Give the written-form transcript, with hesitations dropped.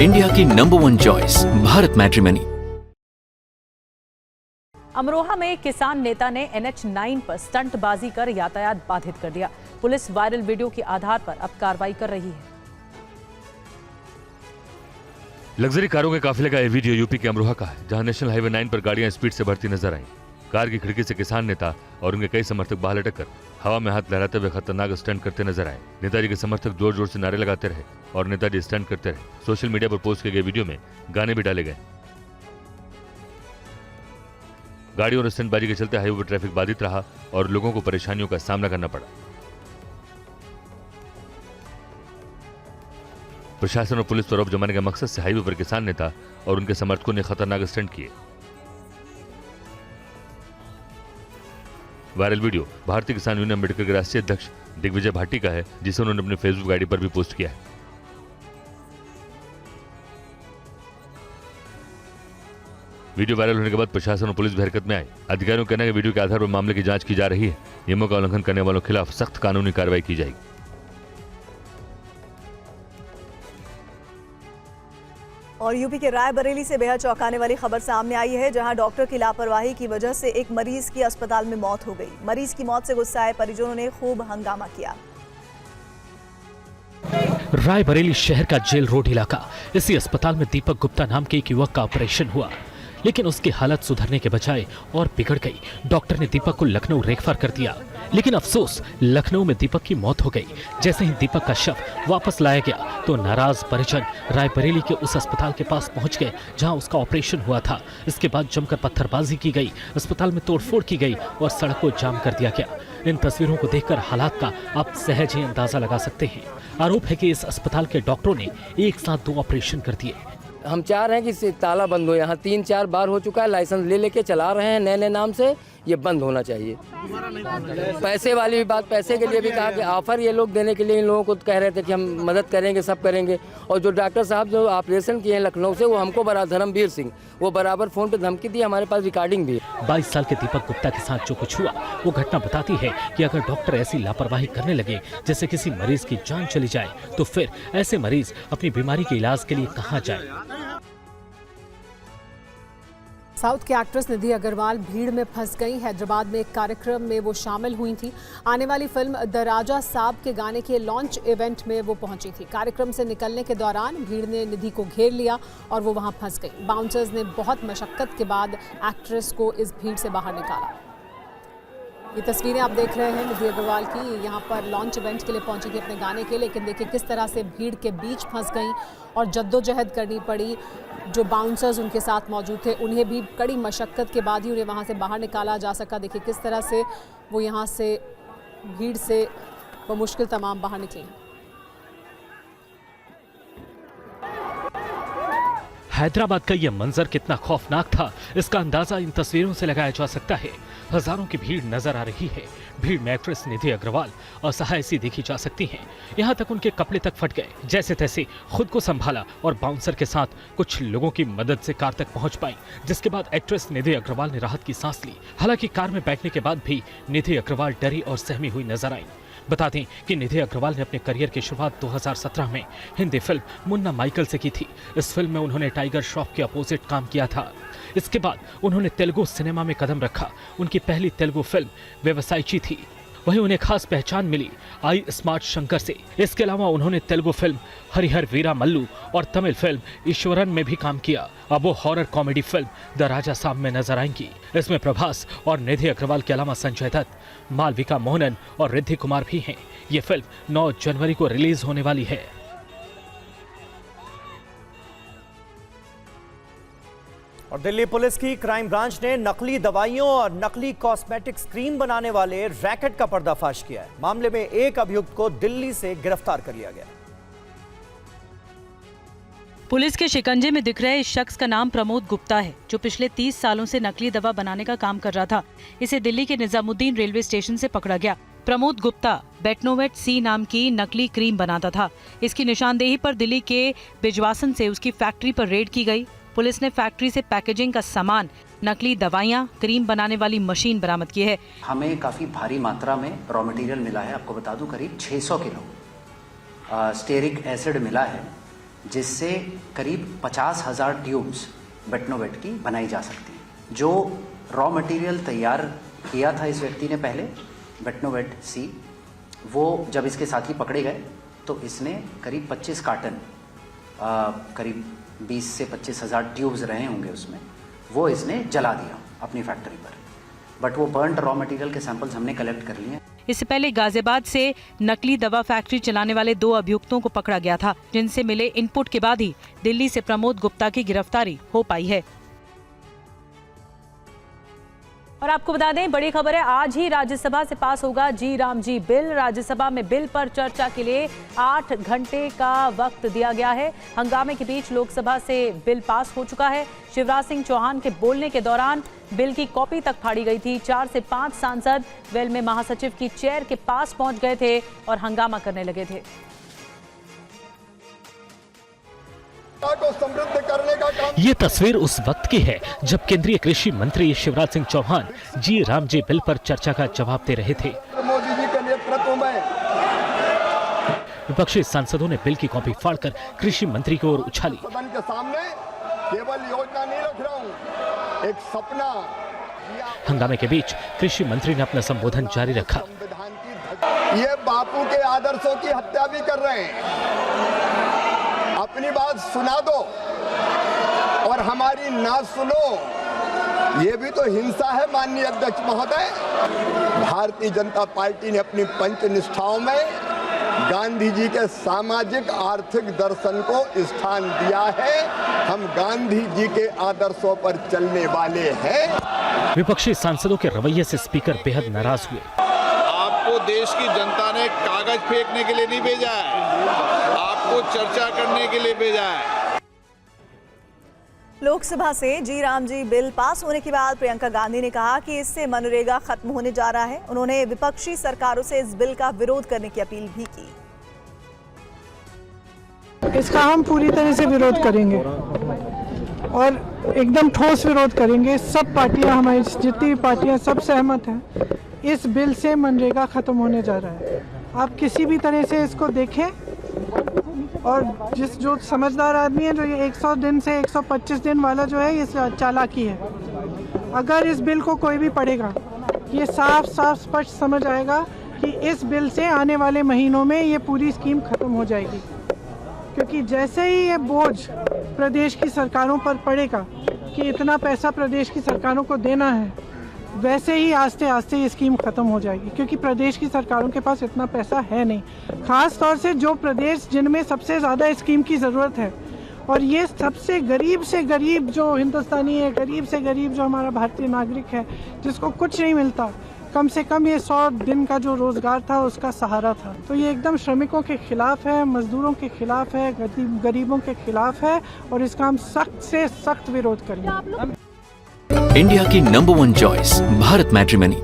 India की number 1 choice Bharat matrimony. Amroha में किसान नेता ने NH9 पर स्टंटबाजी कर यातायात बाधित कर दिया। पुलिस वायरल वीडियो के आधार पर अब कार्रवाई कर रही है। लग्जरी कारों के काफिले का यह वीडियो यूपी के अमरोहा का है, जहां नेशनल हाईवे 9 पर गाड़ियां स्पीड से बढ़ती नजर आईं। कार की खिड़की से किसान नेता और उनके कई समर्थक बाहर लटक कर हवा में हाथ लहराते हुए खतरनाक स्टंट करते नजर आए। नेताजी के समर्थक जोर जोर से नारे लगाते रहे और नेताजी स्टंट करते रहे। सोशल मीडिया पर पोस्ट किए गए वीडियो में गाने भी डाले गए। गाड़ी और स्टंटबाजी के चलते हाईवे पर ट्रैफिक बाधित रहा और लोगों को परेशानियों का सामना करना पड़ा। प्रशासन और पुलिस पर रौब जमाने के मकसद से हाईवे पर किसान नेता और उनके समर्थकों ने खतरनाक स्टंट किए। वायरल वीडियो भारतीय किसान यूनियन अम्बेडकर के राष्ट्रीय अध्यक्ष दिग्विजय भाटी का है, जिसे उन्होंने अपने फेसबुक आईडी पर भी पोस्ट किया है। वीडियो वायरल होने के बाद प्रशासन और पुलिस भी हरकत में आए। अधिकारियों के कहना है कि वीडियो के आधार पर मामले की जांच की जा रही है। नियमों का उल्लंघन करने वालों के खिलाफ सख्त कानूनी कार्रवाई की जाएगी। और यूपी के रायबरेली से बेहद चौंकाने वाली खबर सामने आई है, जहां डॉक्टर की लापरवाही की वजह से एक मरीज की अस्पताल में मौत हो गई। मरीज की मौत से गुस्साए परिजनों ने खूब हंगामा किया। रायबरेली शहर का जेल रोड इलाका, इसी अस्पताल में दीपक गुप्ता नाम के एक युवक का ऑपरेशन हुआ, लेकिन उसकी हालत सुधरने के बजाय और बिगड़ गई। डॉक्टर ने दीपक को लखनऊ रेफर कर दिया, लेकिन अफसोस लखनऊ में दीपक की मौत हो गई। जैसे ही दीपक का शव वापस लाया गया तो नाराज परिजन रायबरेली के उस अस्पताल के पास पहुंच गए जहां उसका ऑपरेशन हुआ था। इसके बाद जमकर पत्थरबाजी की गई, अस्पताल में तोड़फोड़ की गई और सड़क को जाम कर दिया गया। इन तस्वीरों को देखकर हालात का आप सहज ही अंदाजा लगा सकते हैं। आरोप है कि इस अस्पताल के डॉक्टरों ने एक साथ 2 ऑपरेशन कर दिए। हम चाह रहे हैं कि ताला बंद हो। यहाँ 3-4 बार हो चुका है, लाइसेंस ले लेके चला रहे हैं नए नए नाम से, ये बंद होना चाहिए। पैसे वाली भी बात, पैसे के लिए भी कहा कि ऑफर ये लोग देने के लिए इन लोगों को कह रहे थे कि हम मदद करेंगे, सब करेंगे। और जो डॉक्टर साहब जो ऑपरेशन किए हैं लखनऊ से, वो हमको धर्मवीर सिंह, वो बराबर फोन पे धमकी दी, हमारे पास रिकॉर्डिंग भी है। 22 साल के दीपक गुप्ता के साथ जो कुछ हुआ वो घटना बताती है कि अगर डॉक्टर ऐसी लापरवाही करने लगे जैसे किसी मरीज की जान चली जाए, तो फिर ऐसे मरीज अपनी बीमारी के इलाज के लिए कहाँ जाए। साउथ की एक्ट्रेस निधि अग्रवाल भीड़ में फंस गई। हैदराबाद में एक कार्यक्रम में वो शामिल हुई थी। आने वाली फिल्म द राजा साहब के गाने के लॉन्च इवेंट में वो पहुंची थी। कार्यक्रम से निकलने के दौरान भीड़ ने निधि को घेर लिया और वो वहां फंस गई। बाउंसर्स ने बहुत मशक्कत के बाद एक्ट्रेस को इस भीड़ से बाहर निकाला। ये तस्वीरें आप देख रहे हैं निधि अग्रवाल की, यहाँ पर लॉन्च इवेंट के लिए पहुंची थी अपने गाने के, लेकिन देखिए किस तरह से भीड़ के बीच फंस गई और जद्दोजहद करनी पड़ी। जो बाउंसर्स उनके साथ मौजूद थे उन्हें भी कड़ी मशक्कत के बाद ही उन्हें वहाँ से बाहर निकाला जा सका। देखिए किस तरह से वो यहाँ से भीड़ से वो मुश्किल तमाम बाहर निकली। हैदराबाद का यह मंजर कितना खौफनाक था, इसका अंदाजा इन तस्वीरों से लगाया जा सकता है। हजारों की भीड़ नजर आ रही है। भीड़ में एक्ट्रेस निधि अग्रवाल असहाय सी देखी जा सकती हैं। यहाँ तक उनके कपड़े तक फट गए। जैसे तैसे खुद को संभाला और बाउंसर के साथ कुछ लोगों की मदद से कार तक पहुंच पाई, जिसके बाद एक्ट्रेस निधि अग्रवाल ने राहत की सांस ली। हालांकि कार में बैठने के बाद भी निधि अग्रवाल डरी और सहमी हुई नजर आई। बता दें कि निधि अग्रवाल ने अपने करियर की शुरुआत 2017 में हिंदी फिल्म मुन्ना माइकल से की थी। इस फिल्म में उन्होंने टाइगर श्रॉफ के अपोजिट काम किया था। इसके बाद उन्होंने तेलुगु सिनेमा में कदम रखा। उनकी पहली तेलुगु फिल्म व्यवसायची थी। वहीं उन्हें खास पहचान मिली आई स्मार्ट शंकर से। इसके अलावा उन्होंने तेलुगु फिल्म हरिहर वीरा मल्लू और तमिल फिल्म ईश्वरन में भी काम किया। अब वो हॉरर कॉमेडी फिल्म द राजा साहब में नजर आएंगी। इसमें प्रभास और निधि अग्रवाल के अलावा संजय दत्त, मालविका मोहनन और रिद्धि कुमार भी हैं। ये फिल्म 9 जनवरी को रिलीज होने वाली है। और दिल्ली पुलिस की क्राइम ब्रांच ने नकली दवाइयों और नकली कॉस्मेटिक्स क्रीम बनाने वाले रैकेट का पर्दाफाश किया है। मामले में एक अभियुक्त को दिल्ली से गिरफ्तार कर लिया गया। पुलिस के शिकंजे में दिख रहे इस शख्स का नाम प्रमोद गुप्ता है, जो पिछले 30 सालों से नकली दवा बनाने का काम कर रहा था। इसे दिल्ली के निजामुद्दीन रेलवे स्टेशन से पकड़ा गया। प्रमोद गुप्ता बेटनोवेट सी नाम की नकली क्रीम बनाता था। इसकी निशानदेही पर दिल्ली के बिजवासन से उसकी फैक्ट्री पर रेड की गई। पुलिस ने फैक्ट्री से पैकेजिंग का सामान, नकली दवाइयां, क्रीम बनाने वाली मशीन बरामद की है। हमें काफी भारी मात्रा में रॉ मटेरियल मिला है। आपको बता दूं करीब 600 किलो स्टेरिक एसिड मिला है, जिससे करीब 50,000 ट्यूब्स बेटनोवेट की बनाई जा सकती हैं। जो रॉ मटेरियल तैयार किया था इस व्यक्ति ने पहले, बेटनोवेट सी, वो जब इसके साथी पकड़े गए तो इसने करीब 25 कार्टन, करीब 20 से 25,000 ट्यूब्स रहे होंगे उसमें, वो इसने जला दिया अपनी फैक्ट्री पर। बट वो बर्न्ड रॉ मटेरियल के सैंपल्स हमने कलेक्ट कर लिए। इससे पहले गाजियाबाद से नकली दवा फैक्ट्री चलाने वाले 2 अभियुक्तों को पकड़ा गया था, जिनसे मिले इनपुट के बाद ही दिल्ली से प्रमोद गुप्ता की गिरफ्तारी हो पाई है। और आपको बता दें, बड़ी खबर है, आज ही राज्यसभा से पास होगा जी राम जी बिल। राज्यसभा में बिल पर चर्चा के लिए 8 घंटे का वक्त दिया गया है। हंगामे के बीच लोकसभा से बिल पास हो चुका है। शिवराज सिंह चौहान के बोलने के दौरान बिल की कॉपी तक फाड़ी गई थी। 4 से 5 सांसद वेल में महासचिव की चेयर के पास पहुंच गए थे और हंगामा करने लगे थे। को समृद्ध करने का काम। ये तस्वीर उस वक्त की है जब केंद्रीय कृषि मंत्री शिवराज सिंह चौहान जी राम जी बिल पर चर्चा का जवाब दे रहे थे। मोदी जी के नेतृत्व में विपक्षी सांसदों ने बिल की कॉपी फाड़कर कृषि मंत्री की ओर उछाली। सदन के सामने केवल योजना नहीं रख रहा हूँ, एक सपना। हंगामे के बीच कृषि मंत्री ने अपना संबोधन जारी रखा। संविधान की ये बापू के आदर्शों की हत्या भी कर रहे हैं। अपनी बात सुना दो और हमारी ना सुनो, ये भी तो हिंसा है। माननीय अध्यक्ष महोदय, भारतीय जनता पार्टी ने अपनी पंच निष्ठाओं में गांधी जी के सामाजिक आर्थिक दर्शन को स्थान दिया है। हम गांधी जी के आदर्शों पर चलने वाले हैं। विपक्षी सांसदों के रवैये से स्पीकर बेहद नाराज हुए। आपको देश की जनता ने कागज फेंकने के लिए नहीं भेजा है, आपको चर्चा करने के लिए भेजा है। लोकसभा से जी राम जी बिल पास होने के बाद प्रियंका गांधी ने कहा कि इससे मनरेगा खत्म होने जा रहा है। उन्होंने विपक्षी सरकारों से इस बिल का विरोध करने की अपील भी की। इसका हम पूरी तरह से विरोध करेंगे और एकदम ठोस विरोध करेंगे। सब पार्टियां, हमारी जितनी भी पार्टियां, सब सहमत हैं। इस बिल से मनरेगा खत्म होने जा रहा है। आप किसी भी तरह से इसको देखें और जो समझदार आदमी है, जो ये 100 दिन से 125 दिन वाला जो है, ये चालाकी है। अगर इस बिल को कोई भी पढ़ेगा, ये साफ साफ स्पष्ट समझ आएगा कि इस बिल से आने वाले महीनों में ये पूरी स्कीम खत्म हो जाएगी। क्योंकि जैसे ही ये बोझ प्रदेश की सरकारों पर पड़ेगा कि इतना पैसा प्रदेश की सरकारों को देना है, वैसे ही आस्ते आस्ते ये स्कीम खत्म हो जाएगी। क्योंकि प्रदेश की सरकारों के पास इतना पैसा है नहीं, खास तौर से जो प्रदेश जिनमें सबसे ज़्यादा स्कीम की ज़रूरत है। और ये सबसे गरीब से गरीब जो हिंदुस्तानी है, गरीब से गरीब जो हमारा भारतीय नागरिक है, जिसको कुछ नहीं मिलता, कम से कम ये 100 दिन का जो रोज़गार था उसका सहारा था। तो ये एकदम श्रमिकों के खिलाफ है, मजदूरों के खिलाफ है, गरीबों के खिलाफ है और इसका हम सख्त से सख्त विरोध करेंगे। इंडिया की नंबर 1 चॉइस भारत मैट्रिमनी।